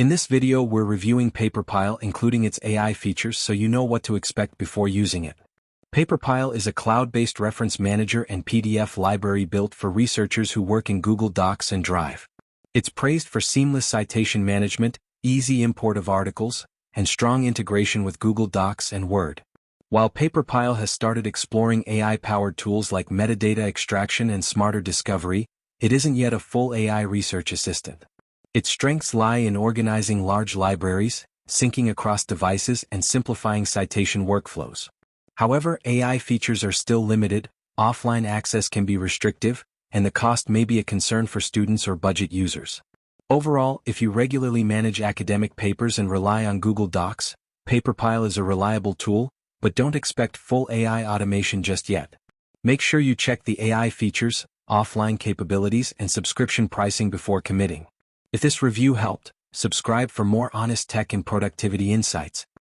In this video we're reviewing Paperpile including its AI features so you know what to expect before using it. Paperpile is a cloud-based reference manager and PDF library built for researchers who work in Google Docs and Drive. It's praised for seamless citation management, easy import of articles, and strong integration with Google Docs and Word. While Paperpile has started exploring AI-powered tools like metadata extraction and smarter discovery, it isn't yet a full AI research assistant. Its strengths lie in organizing large libraries, syncing across devices, and simplifying citation workflows. However, AI features are still limited, offline access can be restrictive, and the cost may be a concern for students or budget users. Overall, if you regularly manage academic papers and rely on Google Docs, Paperpile is a reliable tool, but don't expect full AI automation just yet. Make sure you check the AI features, offline capabilities, and subscription pricing before committing. If this review helped, subscribe for more honest tech and productivity insights,